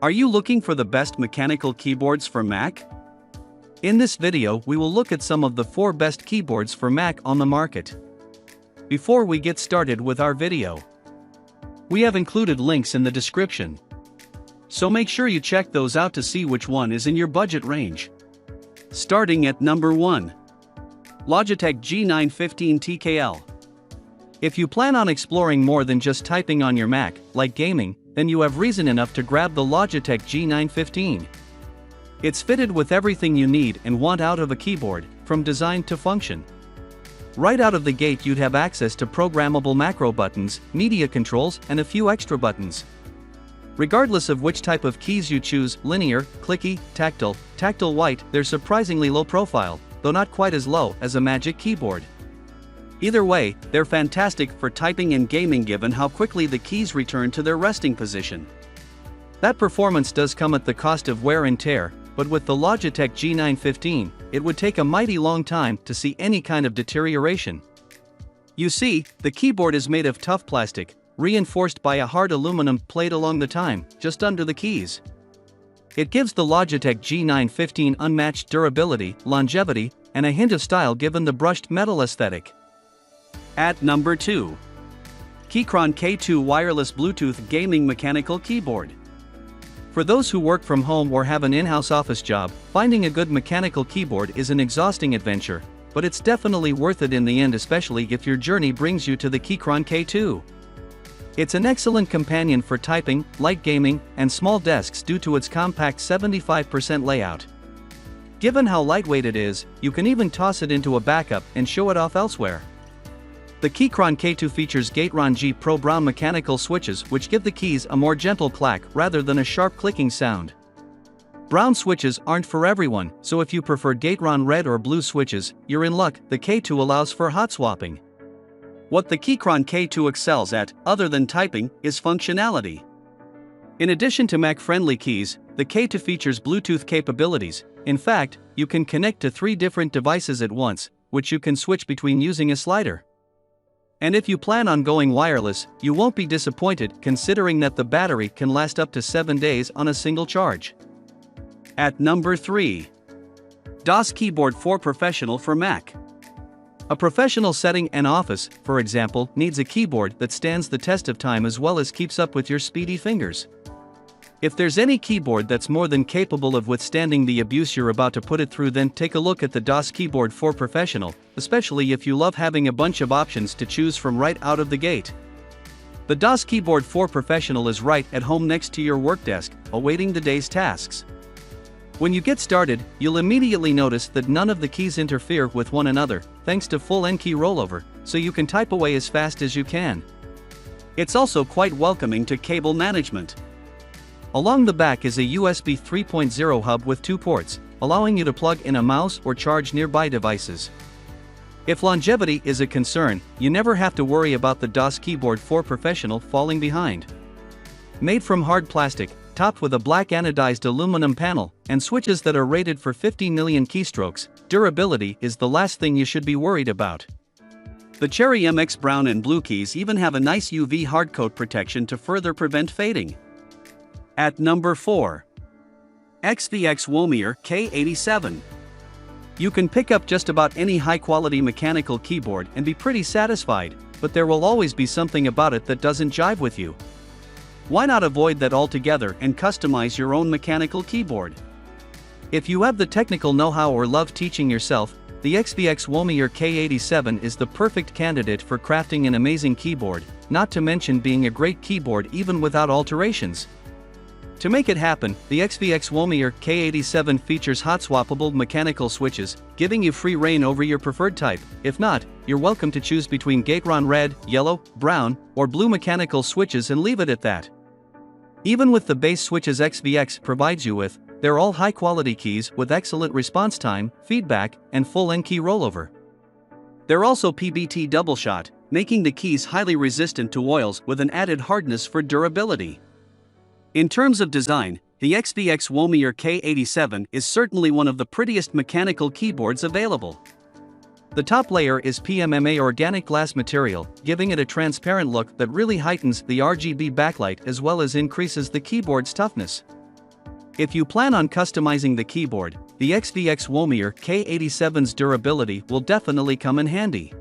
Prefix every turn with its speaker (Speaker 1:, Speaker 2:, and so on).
Speaker 1: Are you looking for the best mechanical keyboards for Mac? In this video, we will look at some of the 4 best keyboards for Mac on the market. Before we get started with our video, we have included links in the description, so make sure you check those out to see which one is in your budget range. Starting at number 1. Logitech G915 TKL. If you plan on exploring more than just typing on your Mac, like gaming, then you have reason enough to grab the Logitech G915. It's fitted with everything you need and want out of a keyboard, from design to function. Right out of the gate you'd have access to programmable macro buttons, media controls, and a few extra buttons. Regardless of which type of keys you choose, linear, clicky, tactile white, they're surprisingly low profile, though not quite as low as a Magic Keyboard. Either way, they're fantastic for typing and gaming given how quickly the keys return to their resting position. That performance does come at the cost of wear and tear, but with the Logitech G915, it would take a mighty long time to see any kind of deterioration. You see, the keyboard is made of tough plastic, reinforced by a hard aluminum plate along the time, just under the keys. It gives the Logitech G915 unmatched durability, longevity, and a hint of style given the brushed metal aesthetic. At number 2. Keychron K2 Wireless Bluetooth Gaming Mechanical Keyboard. For those who work from home or have an in-house office job, finding a good mechanical keyboard is an exhausting adventure, but it's definitely worth it in the end, especially if your journey brings you to the Keychron K2. It's an excellent companion for typing, light gaming, and small desks due to its compact 75% layout. Given how lightweight it is, you can even toss it into a backup and show it off elsewhere. The Keychron K2 features Gateron G Pro Brown mechanical switches which give the keys a more gentle clack rather than a sharp clicking sound. Brown switches aren't for everyone, so if you prefer Gateron red or blue switches, you're in luck. The K2 allows for hot swapping. What the Keychron K2 excels at, other than typing, is functionality. In addition to Mac-friendly keys, the K2 features Bluetooth capabilities. In fact, you can connect to 3 different devices at once, which you can switch between using a slider. And if you plan on going wireless, you won't be disappointed considering that the battery can last up to 7 days on a single charge. At number 3. DOS Keyboard 4 Professional for Mac. A professional setting and office, for example, needs a keyboard that stands the test of time as well as keeps up with your speedy fingers. If there's any keyboard that's more than capable of withstanding the abuse you're about to put it through, then take a look at the DOS Keyboard 4 Professional, especially if you love having a bunch of options to choose from right out of the gate. The DOS Keyboard 4 Professional is right at home next to your work desk, awaiting the day's tasks. When you get started, you'll immediately notice that none of the keys interfere with one another, thanks to full N-key rollover, so you can type away as fast as you can. It's also quite welcoming to cable management. Along the back is a USB 3.0 hub with 2 ports, allowing you to plug in a mouse or charge nearby devices. If longevity is a concern, you never have to worry about the DOS Keyboard 4 Professional falling behind. Made from hard plastic, topped with a black anodized aluminum panel, and switches that are rated for 50 million keystrokes, durability is the last thing you should be worried about. The Cherry MX brown and blue keys even have a nice UV hardcoat protection to further prevent fading. At number 4. XVX Womier K87. You can pick up just about any high-quality mechanical keyboard and be pretty satisfied, but there will always be something about it that doesn't jive with you. Why not avoid that altogether and customize your own mechanical keyboard? If you have the technical know-how or love teaching yourself, the XVX Womier K87 is the perfect candidate for crafting an amazing keyboard, not to mention being a great keyboard even without alterations. To make it happen, the XVX Womier K87 features hot-swappable mechanical switches, giving you free reign over your preferred type. If not, you're welcome to choose between Gateron red, yellow, brown, or blue mechanical switches and leave it at that. Even with the base switches XVX provides you with, they're all high-quality keys with excellent response time, feedback, and full N-key rollover. They're also PBT double-shot, making the keys highly resistant to oils with an added hardness for durability. In terms of design, the XVX Womier K87 is certainly one of the prettiest mechanical keyboards available. The top layer is PMMA organic glass material, giving it a transparent look that really heightens the RGB backlight as well as increases the keyboard's toughness. If you plan on customizing the keyboard, the XVX Womier K87's durability will definitely come in handy.